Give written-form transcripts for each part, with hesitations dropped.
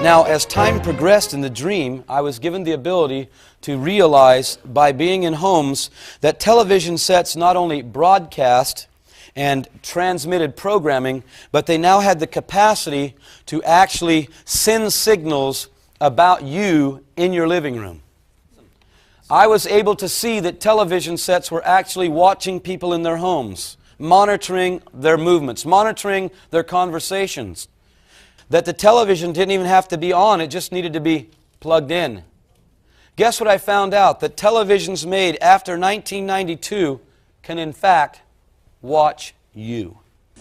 Now, as time progressed in the dream, I was given the ability to realize by being in homes that television sets not only broadcast and transmitted programming, but they now had the capacity to actually send signals about you in your living room. I was able to see that television sets were actually watching people in their homes, monitoring their movements, monitoring their conversations. That the television didn't even have to be on, it just needed to be plugged in. Guess what I found out? That televisions made after 1992 can in fact watch you.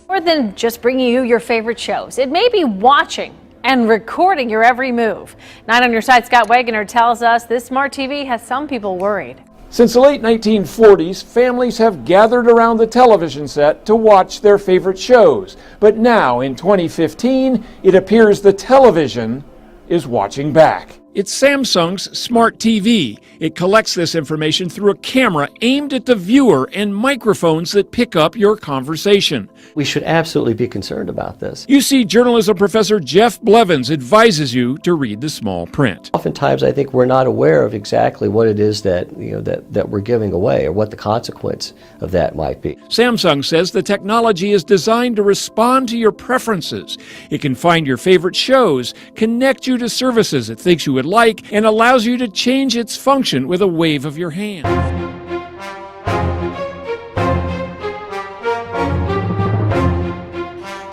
More than just bringing you your favorite shows, it may be watching and recording your every move. 9 on your side, Scott Wagoner tells us this smart TV has some people worried. Since the late 1940s, families have gathered around the television set to watch their favorite shows. But now, in 2015, it appears the television is watching back. It's Samsung's Smart TV. It collects this information through a camera aimed at the viewer and microphones that pick up your conversation. We should absolutely be concerned about this. UC journalism professor Jeff Blevins advises you to read the small print. Oftentimes, I think we're not aware of exactly what it is that we're giving away or what the consequence of that might be. Samsung says the technology is designed to respond to your preferences. It can find your favorite shows, connect you to services it thinks you would like, and allows you to change its function with a wave of your hand.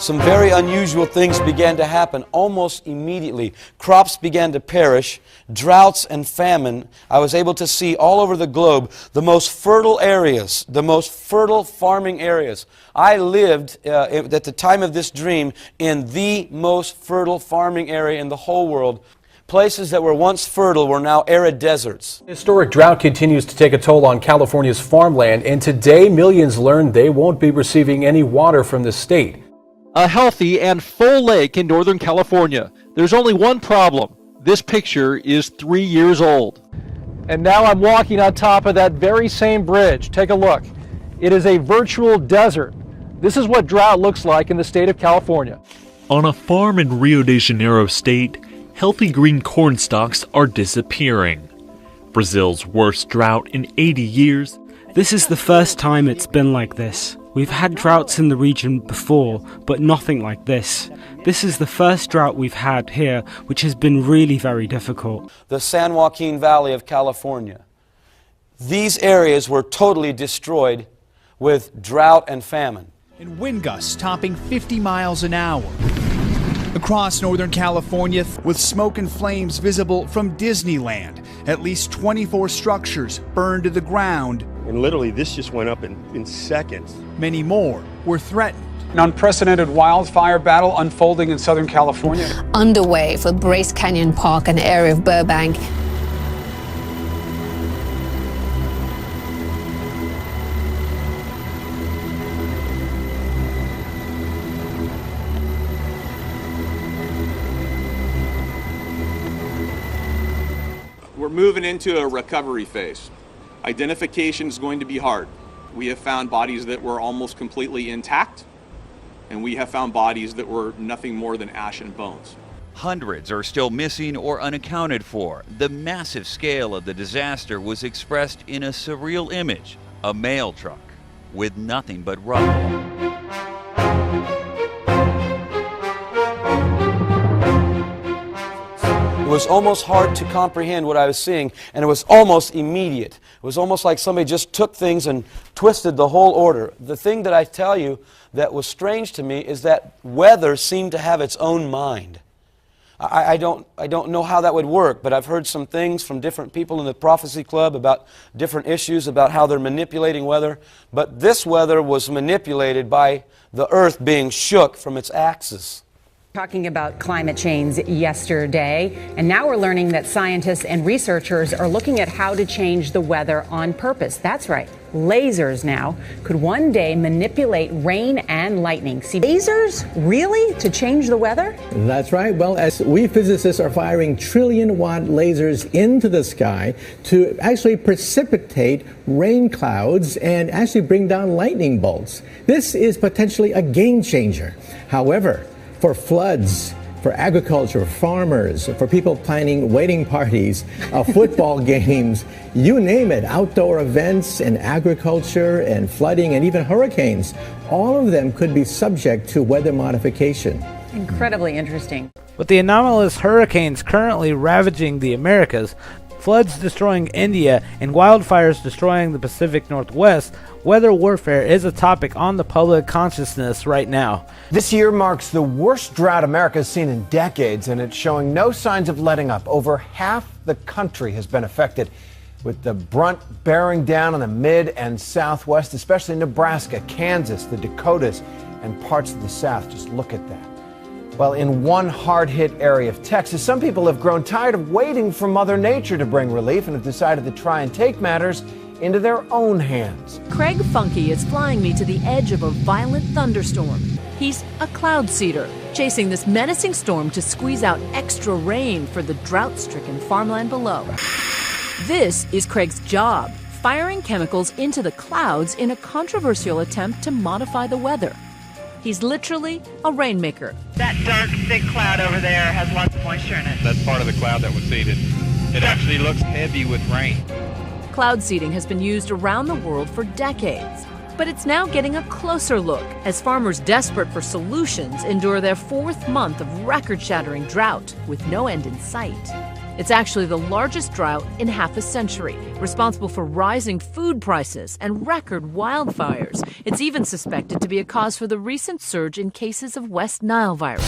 Some very unusual things began to happen almost immediately. Crops began to perish, droughts and famine. I was able to see all over the globe the most fertile areas, the most fertile farming areas. I lived, at the time of this dream, in the most fertile farming area in the whole world. Places that were once fertile were now arid deserts. Historic drought continues to take a toll on California's farmland, and today millions learned they won't be receiving any water from the state. A healthy and full lake in Northern California. There's only one problem. This picture is 3 years old. And now I'm walking on top of that very same bridge. Take a look. It is a virtual desert. This is what drought looks like in the state of California. On a farm in Rio de Janeiro state, healthy green corn stalks are disappearing. Brazil's worst drought in 80 years. This is the first time it's been like this. We've had droughts in the region before, but nothing like this. This is the first drought we've had here, which has been really very difficult. The San Joaquin Valley of California. These areas were totally destroyed with drought and famine. And wind gusts topping 50 miles an hour. Across Northern California, with smoke and flames visible from Disneyland. At least 24 structures burned to the ground. And literally, this just went up in seconds. Many more were threatened. An unprecedented wildfire battle unfolding in Southern California. Underway for Bryce Canyon Park, an area of Burbank. We're moving into a recovery phase. Identification is going to be hard. We have found bodies that were almost completely intact, and we have found bodies that were nothing more than ash and bones. Hundreds are still missing or unaccounted for. The massive scale of the disaster was expressed in a surreal image, a mail truck with nothing but rubble. It was almost hard to comprehend what I was seeing, and it was almost immediate. It was almost like somebody just took things and twisted the whole order. The thing that I tell you that was strange to me is that weather seemed to have its own mind. I don't know how that would work, but I've heard some things from different people in the Prophecy Club about different issues, about how they're manipulating weather. But this weather was manipulated by the earth being shook from its axis. Talking about climate change yesterday, and now we're learning that scientists and researchers are looking at how to change the weather on purpose. That's right. Lasers now could one day manipulate rain and lightning. See, lasers really to change the weather? That's right. Well, as we physicists are firing trillion-watt lasers into the sky to actually precipitate rain clouds and actually bring down lightning bolts. This is potentially a game changer. However, for floods, for agriculture, farmers, for people planning wedding parties, football games, you name it, outdoor events and agriculture and flooding and even hurricanes. All of them could be subject to weather modification. Incredibly interesting. With the anomalous hurricanes currently ravaging the Americas, floods destroying India, and wildfires destroying the Pacific Northwest, weather warfare is a topic on the public consciousness right now. This year marks the worst drought America's seen in decades, and it's showing no signs of letting up. Over half the country has been affected, with the brunt bearing down on the mid and southwest, especially Nebraska, Kansas, the Dakotas, and parts of the south. Just look at that. Well, in one hard-hit area of Texas, some people have grown tired of waiting for Mother Nature to bring relief and have decided to try and take matters into their own hands. Craig Funky is flying me to the edge of a violent thunderstorm. He's a cloud seeder, chasing this menacing storm to squeeze out extra rain for the drought-stricken farmland below. This is Craig's job, firing chemicals into the clouds in a controversial attempt to modify the weather. He's literally a rainmaker. That dark, thick cloud over there has lots of moisture in it. That's part of the cloud that was seeded. It actually looks heavy with rain. Cloud seeding has been used around the world for decades, but it's now getting a closer look as farmers desperate for solutions endure their 4th month of record-shattering drought with no end in sight. It's actually the largest drought in half a century, responsible for rising food prices and record wildfires. It's even suspected to be a cause for the recent surge in cases of West Nile virus.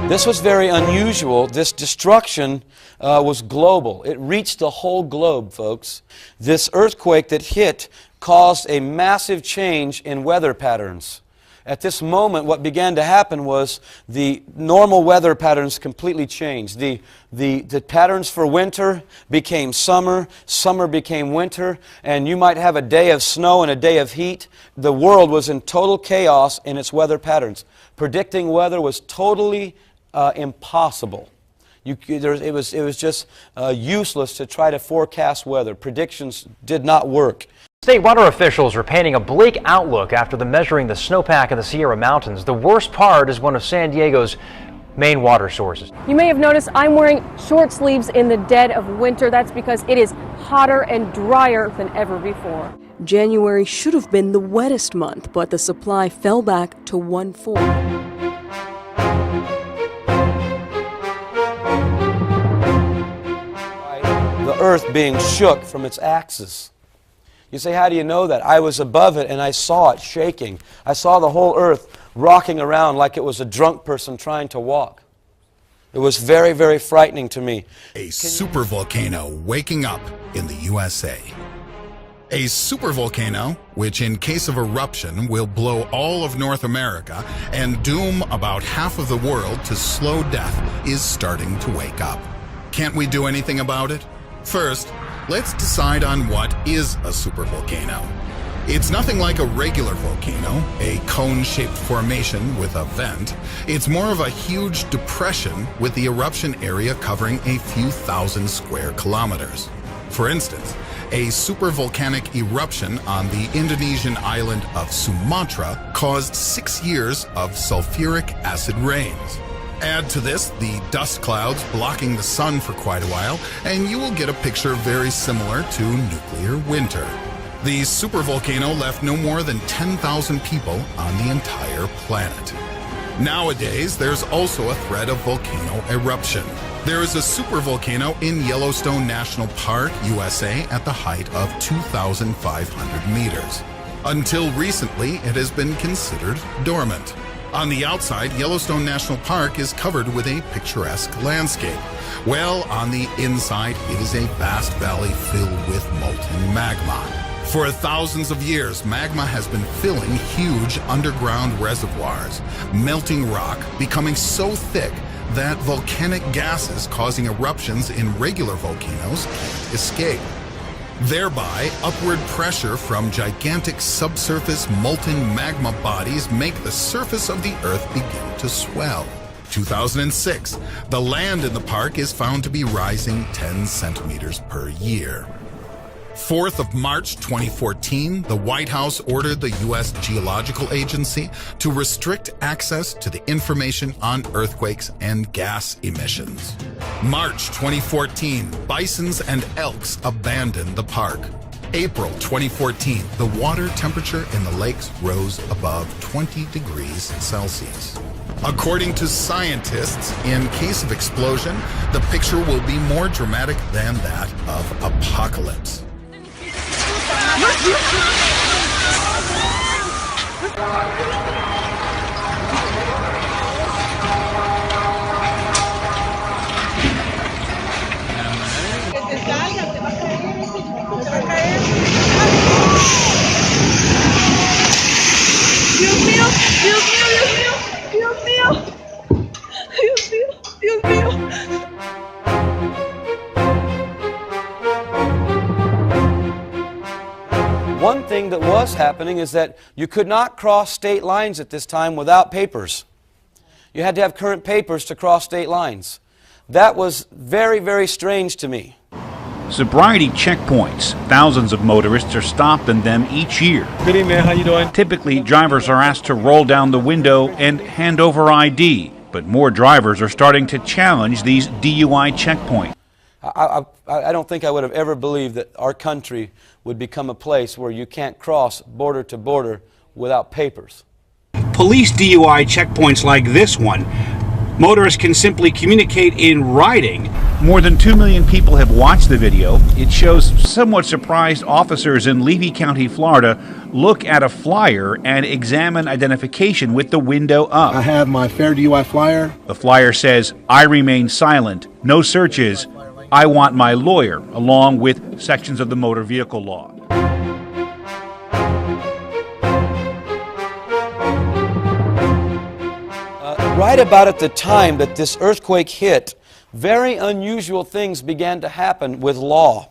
This was very unusual. This destruction was global. It reached the whole globe, folks. This earthquake that hit caused a massive change in weather patterns. At this moment, what began to happen was the normal weather patterns completely changed. The patterns for winter became summer, summer became winter, and you might have a day of snow and a day of heat. The world was in total chaos in its weather patterns. Predicting weather was totally impossible. It was just useless to try to forecast weather. Predictions did not work. State water officials are painting a bleak outlook after measuring the snowpack in the Sierra Mountains. The worst part is one of San Diego's main water sources. You may have noticed I'm wearing short sleeves in the dead of winter. That's because it is hotter and drier than ever before. January should have been the wettest month, but the supply fell back to 1/4. The earth being shook from its axis. You say, how do you know that? I was above it and I saw it shaking. I saw the whole earth rocking around like it was a drunk person trying to walk. It was very, very frightening to me. A supervolcano waking up in the USA. A supervolcano, which in case of eruption will blow all of North America and doom about half of the world to slow death, is starting to wake up. Can't we do anything about it? First, let's decide on what is a supervolcano. It's nothing like a regular volcano, a cone-shaped formation with a vent. It's more of a huge depression with the eruption area covering a few thousand square kilometers. For instance, a supervolcanic eruption on the Indonesian island of Sumatra caused 6 years of sulfuric acid rains. Add to this the dust clouds blocking the sun for quite a while, and you will get a picture very similar to nuclear winter. The supervolcano left no more than 10,000 people on the entire planet. Nowadays, there's also a threat of volcano eruption. There is a supervolcano in Yellowstone National Park, USA, at the height of 2,500 meters. Until recently, it has been considered dormant. On the outside, Yellowstone National Park is covered with a picturesque landscape. Well, on the inside, it is a vast valley filled with molten magma. For thousands of years, magma has been filling huge underground reservoirs, melting rock, becoming so thick that volcanic gases causing eruptions in regular volcanoes can't escape. Thereby, upward pressure from gigantic subsurface molten magma bodies make the surface of the Earth begin to swell. 2006, the land in the park is found to be rising 10 centimeters per year. 4th of March 2014, the White House ordered the U.S. Geological Agency to restrict access to the information on earthquakes and gas emissions. March 2014, bisons and elks abandoned the park. April 2014, the water temperature in the lakes rose above 20 degrees Celsius. According to scientists, in case of explosion, the picture will be more dramatic than that of apocalypse. Dios mío, Dios mío, Dios mío, Dios mío, Dios mío, Dios mío. One thing that was happening is that you could not cross state lines at this time without papers. You had to have current papers to cross state lines. That was very, very strange to me. Sobriety checkpoints. Thousands of motorists are stopped in them each year. Good evening, how you doing? Typically, drivers are asked to roll down the window and hand over ID, but more drivers are starting to challenge these DUI checkpoints. I don't think I would have ever believed that our country would become a place where you can't cross border to border without papers. Police DUI checkpoints like this one, motorists can simply communicate in writing. More than 2 million people have watched the video. It shows somewhat surprised officers in Levy County, Florida, look at a flyer and examine identification with the window up. I have my fair DUI flyer. The flyer says, "I remain silent, no searches, I want my lawyer," along with sections of the motor vehicle law. Right about at the time that this earthquake hit, very unusual things began to happen with law.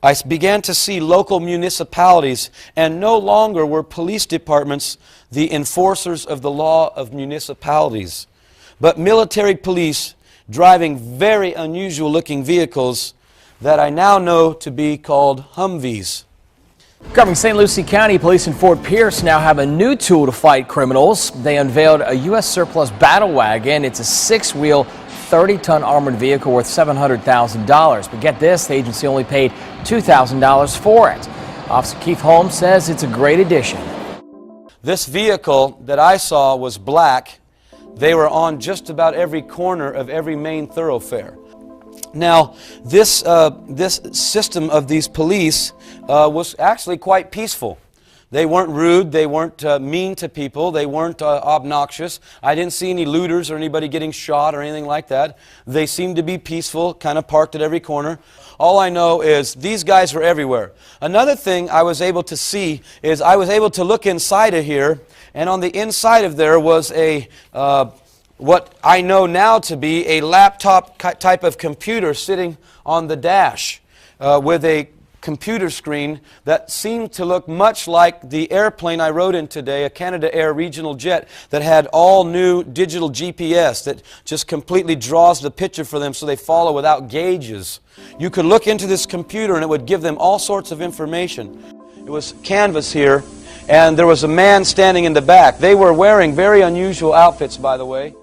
I began to see local municipalities, and no longer were police departments the enforcers of the law of municipalities, but military police driving very unusual looking vehicles that I now know to be called Humvees. Covering St. Lucie County, police in Fort Pierce now have a new tool to fight criminals. They unveiled a U.S. surplus battle wagon. It's a 6-wheel, 30-ton armored vehicle worth $700,000. But get this, the agency only paid $2,000 for it. Officer Keith Holmes says it's a great addition. This vehicle that I saw was black. They were on just about every corner of every main thoroughfare. Now, this system of these police was actually quite peaceful. They weren't rude, they weren't mean to people, they weren't obnoxious. I didn't see any looters or anybody getting shot or anything like that. They seemed to be peaceful, kind of parked at every corner. All I know is these guys were everywhere. Another thing I was able to see is I was able to look inside of here, and on the inside of there was a what I know now to be a laptop type of computer sitting on the dash with a computer screen that seemed to look much like the airplane I rode in today, a Canada Air regional jet that had all new digital GPS that just completely draws the picture for them so they follow without gauges. You could look into this computer and it would give them all sorts of information. It was canvas here, and there was a man standing in the back. They were wearing very unusual outfits, by the way.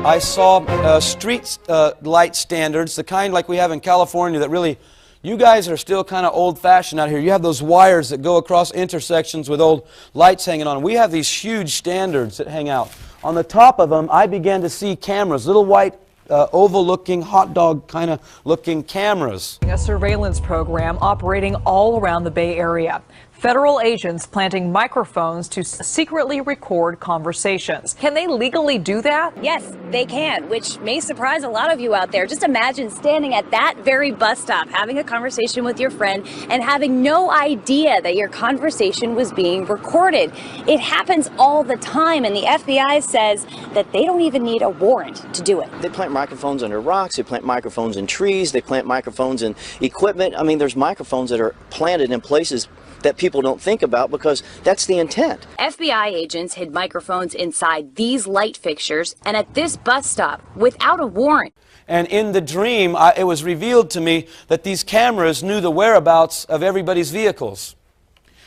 I saw street light standards, the kind like we have in California that really, you guys are still kind of old-fashioned out here. You have those wires that go across intersections with old lights hanging on. We have these huge standards that hang out. On the top of them, I began to see cameras, little white oval-looking, hot dog kind of looking cameras. A surveillance program operating all around the Bay Area. Federal agents planting microphones to secretly record conversations. Can they legally do that? Yes, they can, which may surprise a lot of you out there. Just imagine standing at that very bus stop, having a conversation with your friend, and having no idea that your conversation was being recorded. It happens all the time, and the FBI says that they don't even need a warrant to do it. They plant microphones under rocks, they plant microphones in trees, they plant microphones in equipment. I mean, there's microphones that are planted in places that people don't think about because that's the intent. FBI agents hid microphones inside these light fixtures and at this bus stop without a warrant. And in the dream, it was revealed to me that these cameras knew the whereabouts of everybody's vehicles.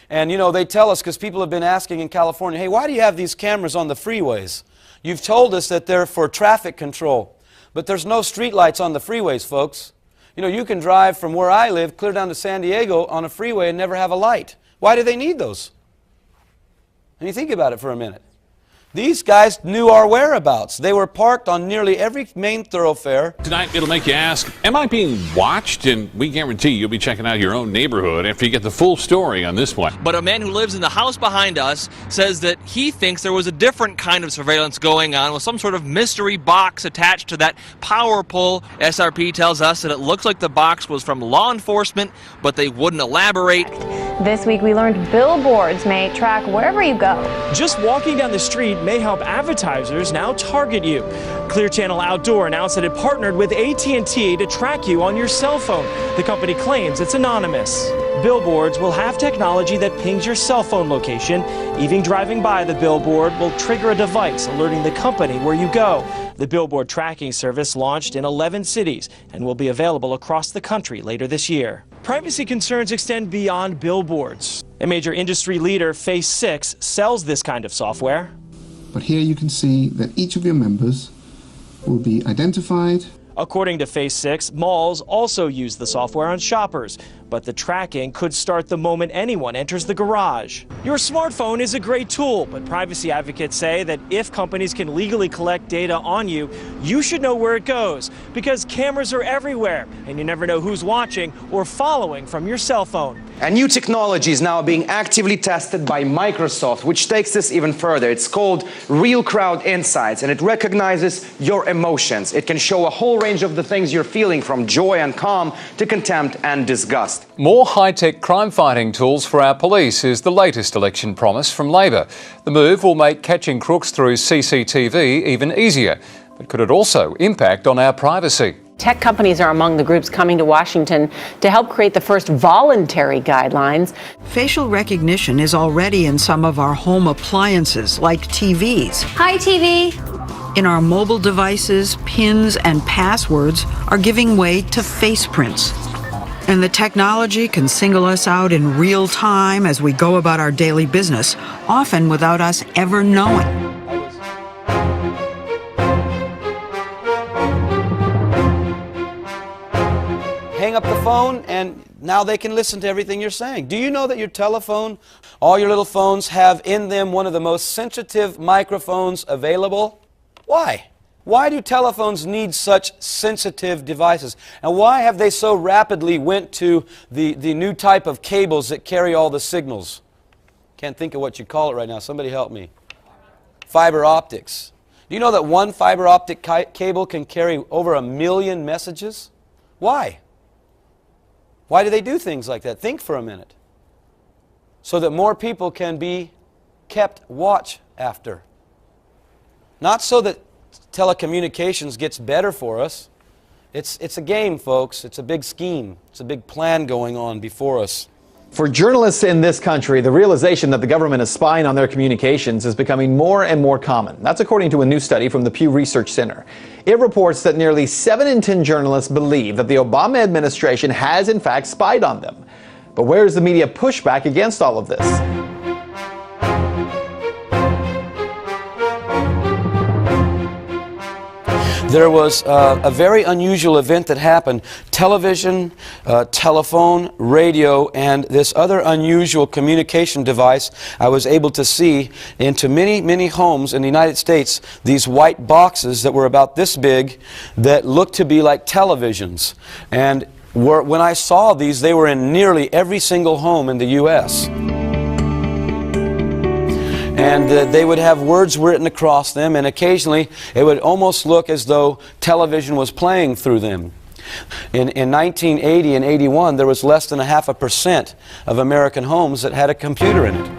And you know, they tell us, because people have been asking in California, hey, why do you have these cameras on the freeways? You've told us that they're for traffic control, but there's no street lights on the freeways, folks. You know, you can drive from where I live clear down to San Diego on a freeway and never have a light. Why do they need those? And you think about it for a minute. These guys knew our whereabouts. They were parked on nearly every main thoroughfare. Tonight, it'll make you ask, am I being watched? And we guarantee you'll be checking out your own neighborhood after you get the full story on this one. But a man who lives in the house behind us says that he thinks there was a different kind of surveillance going on with some sort of mystery box attached to that power pole. SRP tells us that it looks like the box was from law enforcement, but they wouldn't elaborate. This week we learned billboards may track wherever you go. Just walking down the street may help advertisers now target you. Clear Channel Outdoor announced that it partnered with AT&T to track you on your cell phone. The company claims it's anonymous. Billboards will have technology that pings your cell phone location. Even driving by the billboard will trigger a device alerting the company where you go. The billboard tracking service launched in 11 cities and will be available across the country later this year. Privacy concerns extend beyond billboards. A major industry leader, Phase 6, sells this kind of software. But here you can see that each of your members will be identified. According to Phase 6, malls also use the software on shoppers, but the tracking could start the moment anyone enters the garage. Your smartphone is a great tool, but privacy advocates say that if companies can legally collect data on you, you should know where it goes, because cameras are everywhere, and you never know who's watching or following from your cell phone. A new technology is now being actively tested by Microsoft, which takes this even further. It's called Real Crowd Insights, and it recognizes your emotions. It can show a whole range of the things you're feeling, from joy and calm to contempt and disgust. More high-tech crime-fighting tools for our police is the latest election promise from Labor. The move will make catching crooks through CCTV even easier. But could it also impact on our privacy? Tech companies are among the groups coming to Washington to help create the first voluntary guidelines. Facial recognition is already in some of our home appliances, like TVs. Hi, TV. In our mobile devices, pins and passwords are giving way to face prints. And the technology can single us out in real time as we go about our daily business, often without us ever knowing. Hang up the phone and now they can listen to everything you're saying. Do you know that your telephone, all your little phones, have in them one of the most sensitive microphones available? Why? Why do telephones need such sensitive devices? And why have they so rapidly went to the new type of cables that carry all the signals? Can't think of what you call it right now. Somebody help me. Fiber optics. Do you know that one fiber optic cable can carry over 1 million messages? Why? Why do they do things like that? Think for a minute. So that more people can be kept watch after. Not so that telecommunications gets better for us. It's a game, folks. It's a big scheme. It's a big plan going on before us. For journalists in this country, the realization that the government is spying on their communications is becoming more and more common. That's according to a new study from the Pew Research Center. It reports that nearly 7 in 10 journalists believe that the Obama administration has in fact spied on them. But where is the media pushback against all of this? There was a very unusual event that happened. Television, telephone, radio, and this other unusual communication device I was able to see into many, many homes in the United States, these white boxes that were about this big that looked to be like televisions. And when I saw these, they were in nearly every single home in the U.S. and they would have words written across them, and occasionally it would almost look as though television was playing through them. In 1980 and 81, there was less than 0.5% of American homes that had a computer in it.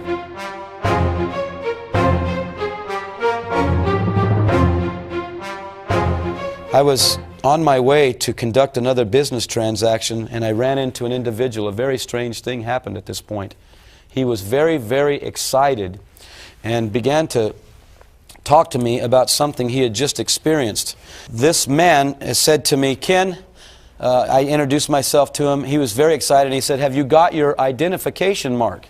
I was on my way to conduct another business transaction, and I ran into an individual. A very strange thing happened at this point. He was very, very excited and began to talk to me about something he had just experienced. This man has said to me, Ken, I introduced myself to him. He was very excited. He said, have you got your identification mark?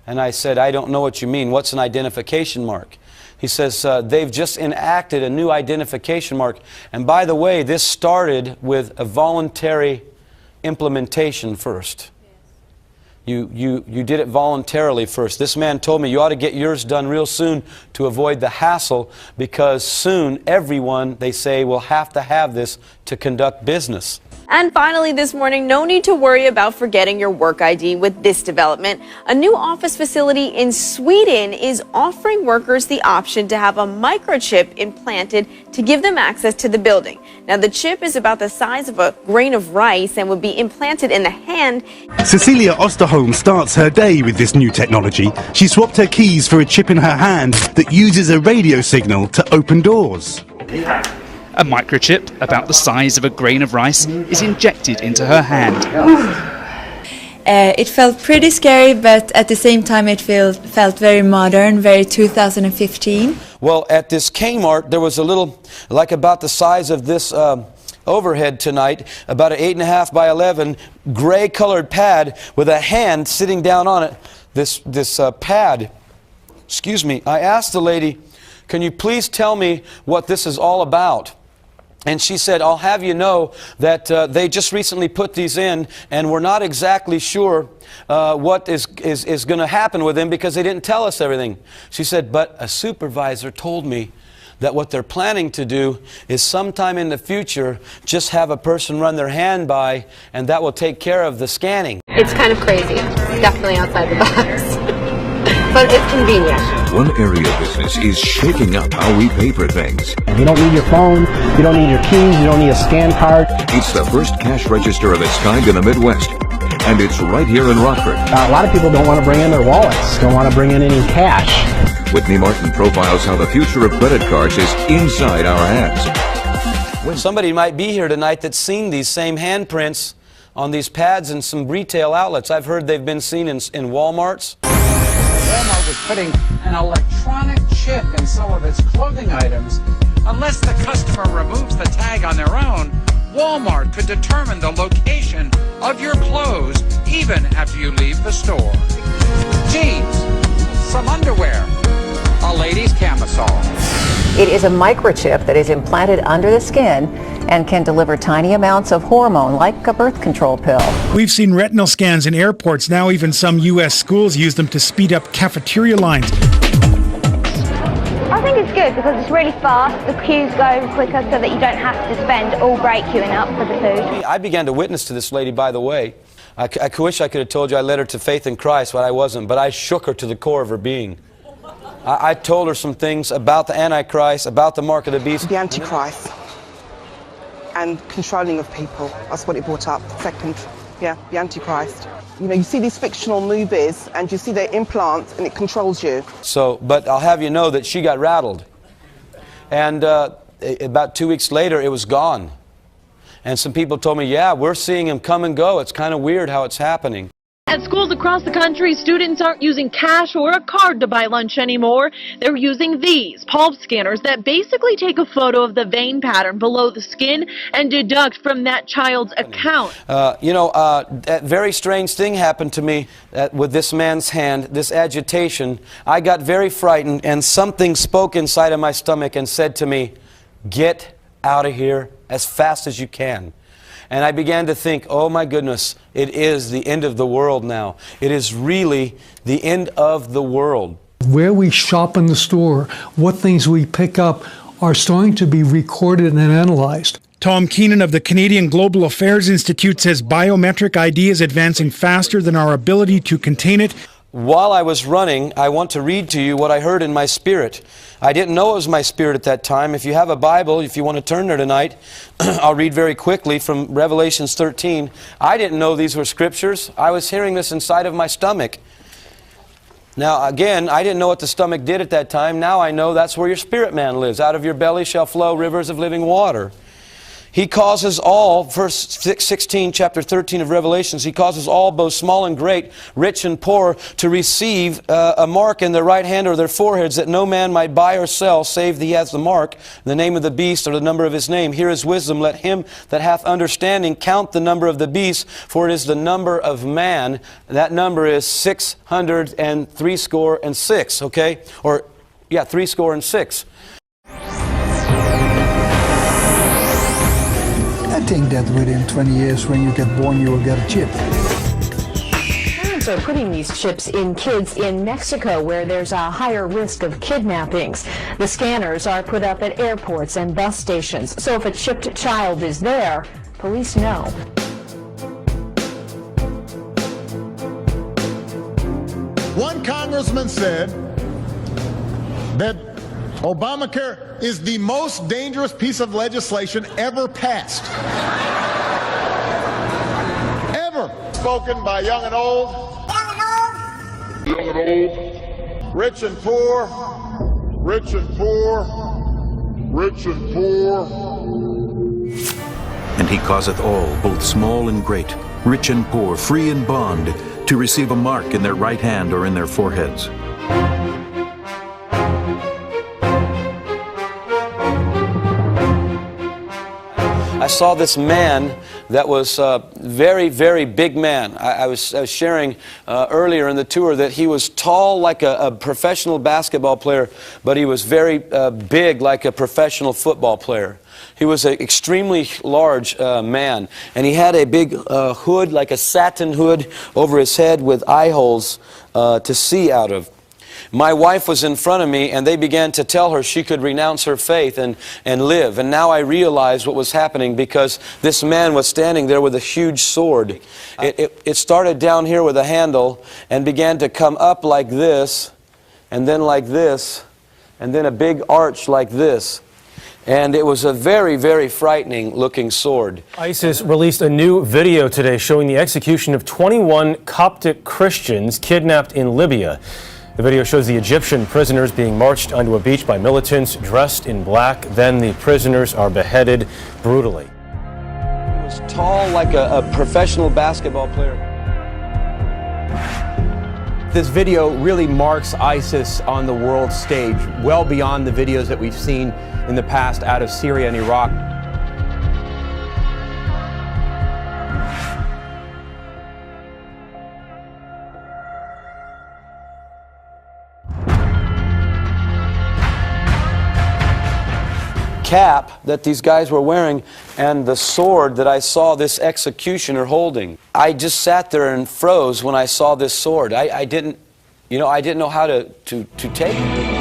And I said, I don't know what you mean. What's an identification mark? He says, they've just enacted a new identification mark. And by the way, this started with a voluntary implementation first. You did it voluntarily first. This man told me you ought to get yours done real soon to avoid the hassle, because soon everyone, they say, will have to have this to conduct business. And finally this morning, no need to worry about forgetting your work ID with this development. A new office facility in Sweden is offering workers the option to have a microchip implanted to give them access to the building. Now, the chip is about the size of a grain of rice and would be implanted in the hand. Cecilia Osterholm starts her day with this new technology. She swapped her keys for a chip in her hand that uses a radio signal to open doors. A microchip, about the size of a grain of rice, is injected into her hand. It felt pretty scary, but at the same time it felt very modern, very 2015. Well, at this Kmart, there was a little, like about the size of this overhead tonight, about an 8.5 by 11 gray-colored pad with a hand sitting down on it. This pad, excuse me, I asked the lady, can you please tell me what this is all about? And she said, I'll have you know that they just recently put these in, and we're not exactly sure what is going to happen with them, because they didn't tell us everything. She said, but a supervisor told me that what they're planning to do is sometime in the future just have a person run their hand by, and that will take care of the scanning. It's kind of crazy. Definitely outside the box. But it's convenient. One area of business is shaking up how we pay for things. You don't need your phone, you don't need your keys, you don't need a scan card. It's the first cash register of its kind in the Midwest, and it's right here in Rockford. A lot of people don't want to bring in their wallets, don't want to bring in any cash. Whitney Martin profiles how the future of credit cards is inside our hands. Somebody might be here tonight that's seen these same handprints on these pads in some retail outlets. I've heard they've been seen in Walmarts. Walmart was putting an electronic chip in some of its clothing items. Unless the customer removes the tag on their own, Walmart could determine the location of your clothes even after you leave the store. Jeans, some underwear, a lady's camisole. It is a microchip that is implanted under the skin and can deliver tiny amounts of hormone, like a birth control pill. We've seen retinal scans in airports. Now even some U.S. schools use them to speed up cafeteria lines. I think it's good because it's really fast. The queues go quicker so that you don't have to spend all break queuing up for the food. I began to witness to this lady, by the way. I wish I could have told you I led her to faith in Christ, but I wasn't. But I shook her to the core of her being. I told her some things about the Antichrist, about the mark of the beast. The Antichrist and controlling of people. That's what it brought up. Second, yeah, the Antichrist. You know, you see these fictional movies and you see their implants and it controls you. So, but I'll have you know that she got rattled. And about 2 weeks later, it was gone. And some people told me, yeah, we're seeing him come and go. It's kind of weird how it's happening. At schools across the country, students aren't using cash or a card to buy lunch anymore. They're using these palm scanners that basically take a photo of the vein pattern below the skin and deduct from that child's account. That very strange thing happened to me with this man's hand, this agitation. I got very frightened, and something spoke inside of my stomach and said to me, get out of here as fast as you can. And I began to think, oh my goodness, it is the end of the world now. It is really the end of the world. Where we shop in the store, what things we pick up are starting to be recorded and analyzed. Tom Keenan of the Canadian Global Affairs Institute says biometric ID is advancing faster than our ability to contain it. while I was running, I want to read to you what I heard in my spirit. I didn't know it was my spirit at that time. If you have a Bible, if you want to turn there tonight, I'll read very quickly from Revelation 13. I didn't know these were scriptures. I was hearing this inside of my stomach. Now, again, I didn't know what the stomach did at that time. Now I know that's where your spirit man lives. Out of your belly shall flow rivers of living water. He causes all, verse 16, chapter 13 of Revelations, He causes all, both small and great, rich and poor, to receive a mark in their right hand or their foreheads, that no man might buy or sell, save he has the mark, the name of the beast, or the number of his name. Here is wisdom. Let him that hath understanding count the number of the beast, for it is the number of man. That number is 666, okay? Or, yeah, 66. I think that within 20 years when you get born you will get a chip. Parents are putting these chips in kids in Mexico where there's a higher risk of kidnappings. The scanners are put up at airports and bus stations, so if a chipped child is there, police know. One congressman said that Obamacare is the most dangerous piece of legislation ever passed. Ever. Spoken by young and old. Young and old. Rich and poor. Rich and poor. Rich and poor. And he causeth all, both small and great, rich and poor, free and bond, to receive a mark in their right hand or in their foreheads. I saw this man that was a very, very big man. I was sharing earlier in the tour that he was tall like a professional basketball player, but he was very big like a professional football player. He was an extremely large man, and he had a big hood, like a satin hood, over his head with eye holes to see out of. My wife was in front of me, and they began to tell her she could renounce her faith and live. And now I realized what was happening, because this man was standing there with a huge sword. It started down here with a handle and began to come up like this, and then like this, and then a big arch like this. And it was a very, very frightening looking sword. ISIS released a new video today showing the execution of 21 Coptic Christians kidnapped in Libya. The video shows the Egyptian prisoners being marched onto a beach by militants dressed in black. Then the prisoners are beheaded brutally. He was tall like a professional basketball player. This video really marks ISIS on the world stage, well beyond the videos that we've seen in the past out of Syria and Iraq. Cap that these guys were wearing and the sword that I saw this executioner holding. I just sat there and froze when I saw this sword. I didn't know how to take it.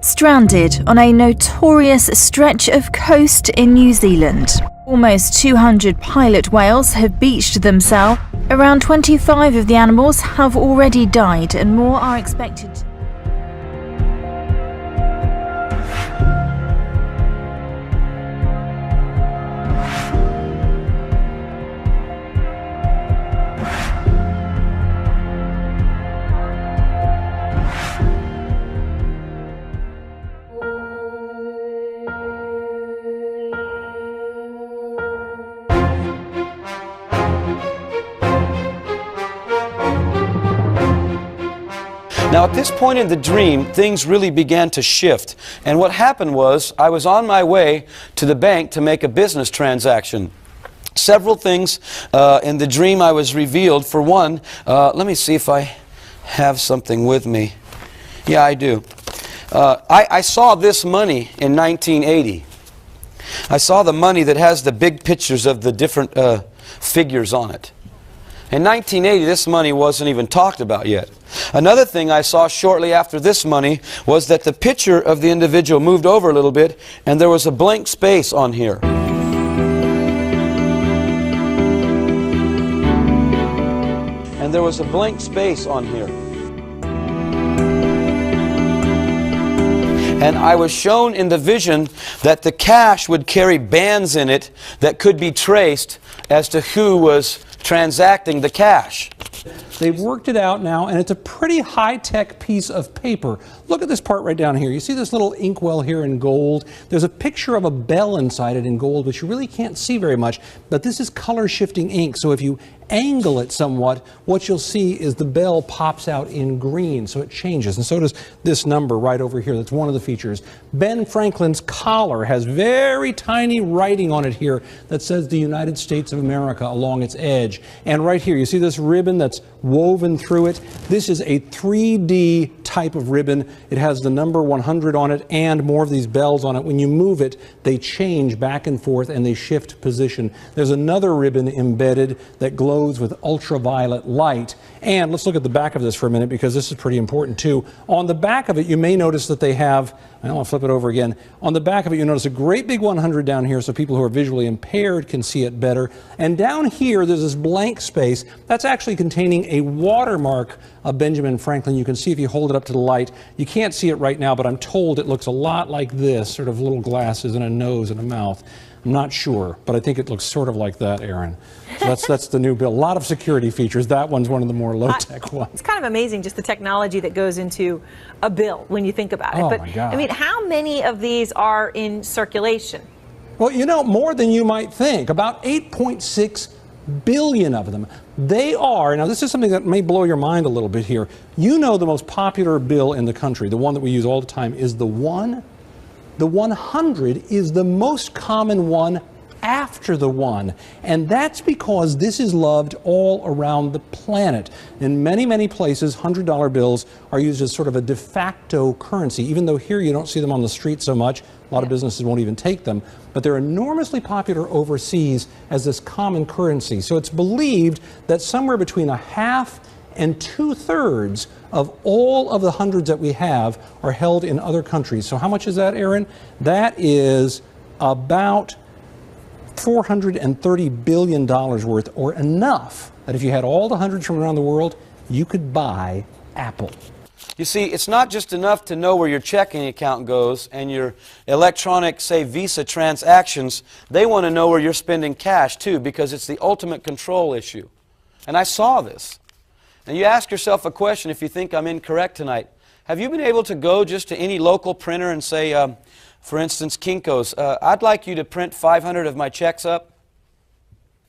Stranded on a notorious stretch of coast in New Zealand. Almost 200 pilot whales have beached themselves. Around 25 of the animals have already died, and more are expected. Now, at this point in the dream, things really began to shift. And what happened was, I was on my way to the bank to make a business transaction. Several things in the dream I was revealed. For one, let me see if I have something with me. Yeah, I do. I saw this money in 1980. I saw the money that has the big pictures of the different figures on it. In 1980, this money wasn't even talked about yet. Another thing I saw shortly after this money was that the picture of the individual moved over a little bit, and there was a blank space on here. And there was a blank space on here. And I was shown in the vision that the cash would carry bands in it that could be traced as to who was transacting the cash. They've worked it out now, and it's a pretty high-tech piece of paper. Look at this part right down here. You see this little inkwell here in gold? There's a picture of a bell inside it in gold, which you really can't see very much, but this is color-shifting ink, so if you angle it somewhat, what you'll see is the bell pops out in green, so it changes, and so does this number right over here. That's one of the features. Ben Franklin's collar has very tiny writing on it here that says the United States of America along its edge. And right here, you see this ribbon that's woven through it? This is a 3D type of ribbon. It has the number 100 on it and more of these bells on it. When you move it, they change back and forth and they shift position. There's another ribbon embedded that glows with ultraviolet light. And let's look at the back of this for a minute, because this is pretty important too. On the back of it, you may notice that they have, I'll flip it over again. On the back of it, you notice a great big 100 down here, so people who are visually impaired can see it better. And down here, there's this blank space that's actually containing a watermark of Benjamin Franklin. You can see if you hold it up to the light. You can't see it right now, but I'm told it looks a lot like this, sort of little glasses and a nose and a mouth. I'm not sure, but I think it looks sort of like that, Aaron. So that's the new bill. A lot of security features. That one's one of the more low-tech ones. It's kind of amazing, just the technology that goes into a bill when you think about it. Oh, but my God. I mean, how many of these are in circulation? Well, you know, more than you might think. About 8.6 billion of them. They are, now this is something that may blow your mind a little bit here. You know the most popular bill in the country, the one that we use all the time, is the 1. The 100 is the most common one after the 1, and that's because this is loved all around the planet. In many, many places, $100 bills are used as sort of a de facto currency, even though here you don't see them on the street so much. A lot of businesses won't even take them, but they're enormously popular overseas as this common currency. So it's believed that somewhere between a half and 2/3 of all of the hundreds that we have are held in other countries. So how much is that, Aaron? That is about $430 billion worth, or enough that if you had all the hundreds from around the world, you could buy Apple. You see, it's not just enough to know where your checking account goes and your electronic, say, Visa transactions. They want to know where you're spending cash, too, because it's the ultimate control issue. And I saw this. And you ask yourself a question if you think I'm incorrect tonight. Have you been able to go just to any local printer and say, for instance, Kinko's, I'd like you to print 500 of my checks up?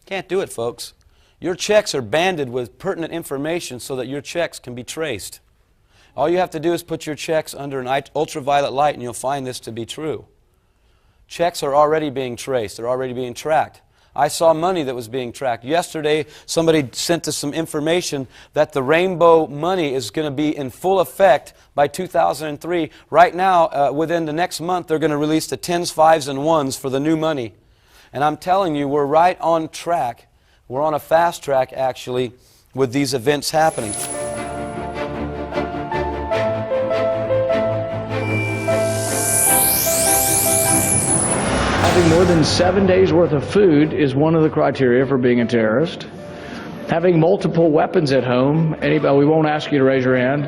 Can't do it, folks. Your checks are banded with pertinent information so that your checks can be traced. All you have to do is put your checks under an ultraviolet light and you'll find this to be true. Checks are already being traced. They're already being tracked. I saw money that was being tracked. Yesterday, somebody sent us some information that the rainbow money is going to be in full effect by 2003. Right now, within the next month, they're going to release the 10s, 5s, and 1s for the new money. And I'm telling you, we're right on track. We're on a fast track, actually, with these events happening. Having more than 7 days worth of food is one of the criteria for being a terrorist. Having multiple weapons at home, anybody, we won't ask you to raise your hand.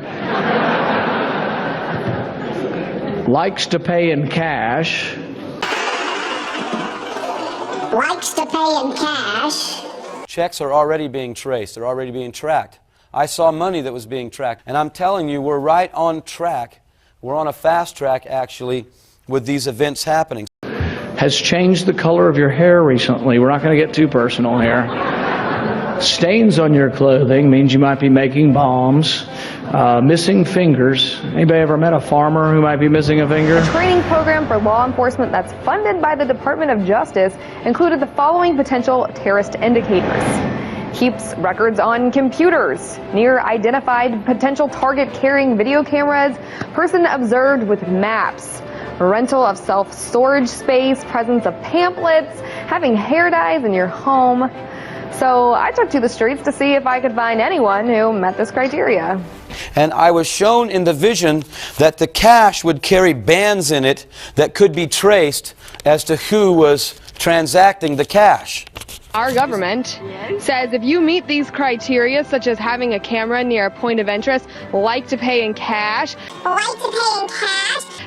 Likes to pay in cash. Likes to pay in cash. Checks are already being traced. They're already being tracked. I saw money that was being tracked. And I'm telling you, we're right on track. We're on a fast track, actually, with these events happening. Has changed the color of your hair recently. We're not going to get too personal here. Stains on your clothing means you might be making bombs. Missing fingers. Anybody ever met a farmer who might be missing a finger? A training program for law enforcement that's funded by the Department of Justice included the following potential terrorist indicators: keeps records on computers, near identified potential target carrying video cameras, person observed with maps, rental of self-storage space, presence of pamphlets, having hair dyes in your home. So I took to the streets to see if I could find anyone who met this criteria. And I was shown in the vision that the cash would carry bands in it that could be traced as to who was transacting the cash. Our government says if you meet these criteria, such as having a camera near a point of interest, like to pay in cash,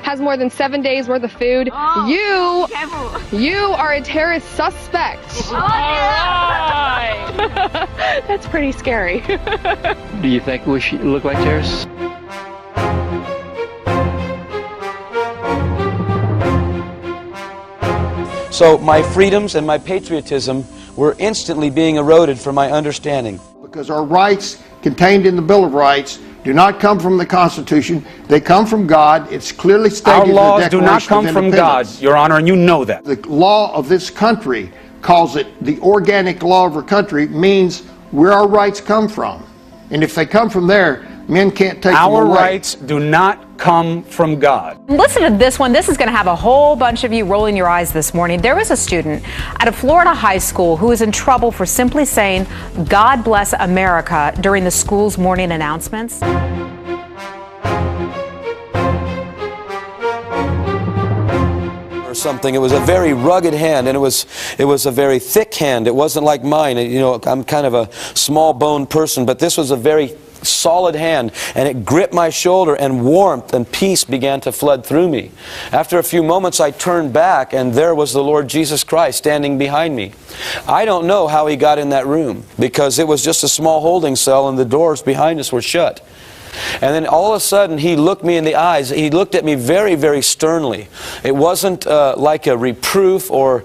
has more than 7 days worth of food, you are a terrorist suspect. That's pretty scary. Do you think we should look like terrorists? So my freedoms and my patriotism were instantly being eroded from my understanding. Because our rights contained in the Bill of Rights do not come from the Constitution. They come from God. It's clearly stated in the Declaration of Independence. Our laws do not come from God, Your Honor, and you know that. The law of this country calls it the organic law of our country, means where our rights come from. And if they come from there, men can't take them away. Our rights do not come from God. Listen to this one. This is going to have a whole bunch of you rolling your eyes this morning. There was a student at a Florida high school who was in trouble for simply saying, "God bless America," during the school's morning announcements. Something. It was a very rugged hand, and it was a very thick hand. It wasn't like mine. You know, I'm kind of a small boned person, but this was a very solid hand, and it gripped my shoulder, and warmth and peace began to flood through me. After a few moments, I turned back, and there was the Lord Jesus Christ standing behind me. I don't know how he got in that room, because it was just a small holding cell, and the doors behind us were shut. And then all of a sudden, he looked me in the eyes. He looked at me very, very sternly. It wasn't like a reproof or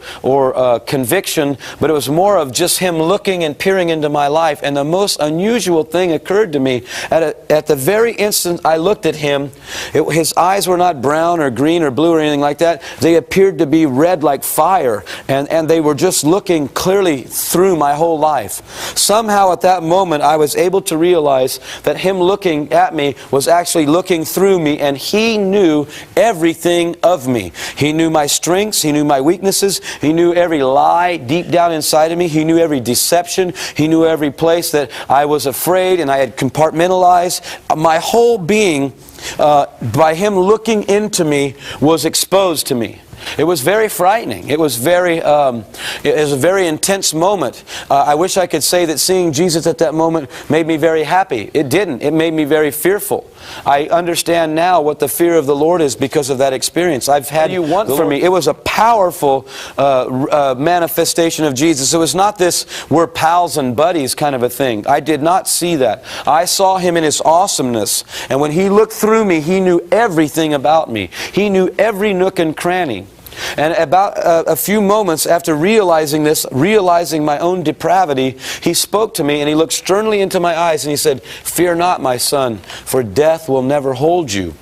conviction, but it was more of just him looking and peering into my life. And the most unusual thing occurred to me. At the very instant I looked at him, his eyes were not brown or green or blue or anything like that. They appeared to be red like fire, and they were just looking clearly through my whole life. Somehow at that moment, I was able to realize that him looking at me was actually looking through me, and he knew everything of me. He knew my strengths, he knew my weaknesses, he knew every lie deep down inside of me, he knew every deception, he knew every place that I was afraid and I had compartmentalized. My whole being, by him looking into me, was exposed to me. It was very frightening. It was a very intense moment. I wish I could say that seeing Jesus at that moment made me very happy. It didn't. It made me very fearful. I understand now what the fear of the Lord is because of that experience. I've had you want for me. It was a powerful manifestation of Jesus. It was not this we're pals and buddies kind of a thing. I did not see that. I saw him in his awesomeness. And when he looked through me, he knew everything about me. He knew every nook and cranny. And about a few moments after realizing this, realizing my own depravity, he spoke to me and he looked sternly into my eyes and he said, "Fear not, my son, for death will never hold you."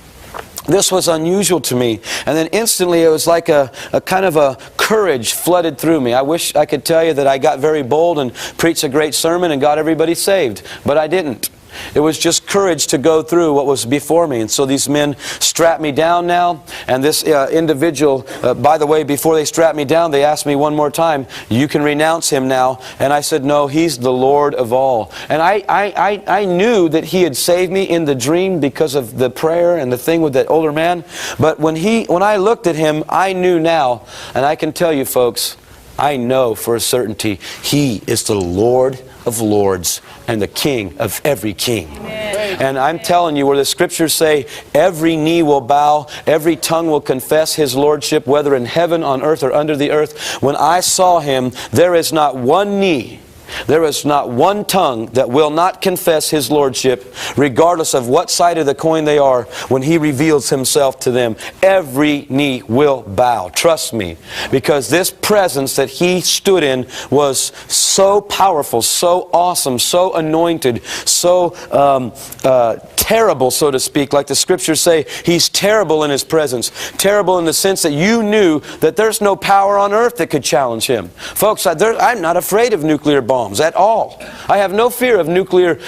This was unusual to me. And then instantly it was like a kind of a courage flooded through me. I wish I could tell you that I got very bold and preached a great sermon and got everybody saved, but I didn't. It was just courage to go through what was before me. And so these men strapped me down now. And this individual, by the way, before they strapped me down, they asked me one more time, "You can renounce him now." And I said, "No, he's the Lord of all." And I knew that he had saved me in the dream because of the prayer and the thing with that older man. But when I looked at him, I knew now, and I can tell you folks, I know for a certainty, he is the Lord of lords and the King of every king. Amen. And I'm telling you, where the scriptures say every knee will bow, every tongue will confess his lordship, whether in heaven, on earth, or under the earth. When I saw him, there is not one knee, there is not one tongue that will not confess his lordship, regardless of what side of the coin they are. When he reveals himself to them, every knee will bow. Trust me, because this presence that he stood in was so powerful, so awesome, so anointed, so terrible, so to speak. Like the scriptures say, he's terrible in his presence. Terrible in the sense that you knew that there's no power on earth that could challenge him. Folks, I'm not afraid of nuclear bombs. bombs at all. I have no fear of nuclear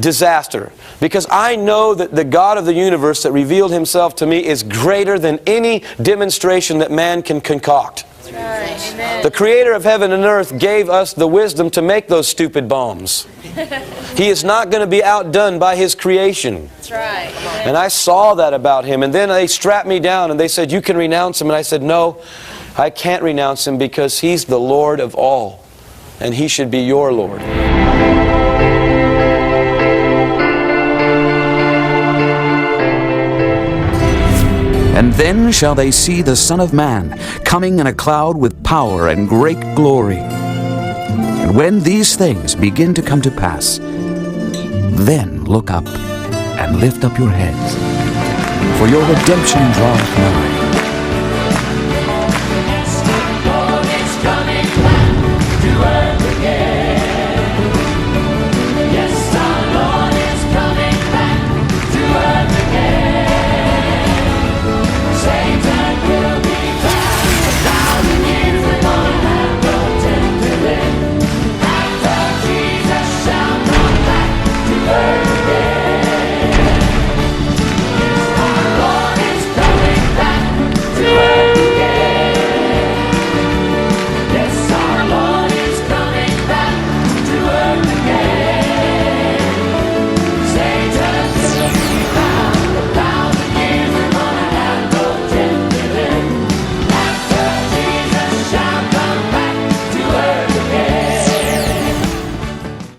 disaster, because I know that the God of the universe that revealed himself to me is greater than any demonstration that man can concoct. The creator of heaven and earth gave us the wisdom to make those stupid bombs. He is not going to be outdone by his creation. That's right. And I saw that about him. And then they strapped me down and they said, you can renounce him. And I said, no, I can't renounce him, because he's the Lord of all. And he should be your Lord. And then shall they see the Son of Man coming in a cloud with power and great glory. And when these things begin to come to pass, then look up and lift up your heads, for your redemption draweth nigh.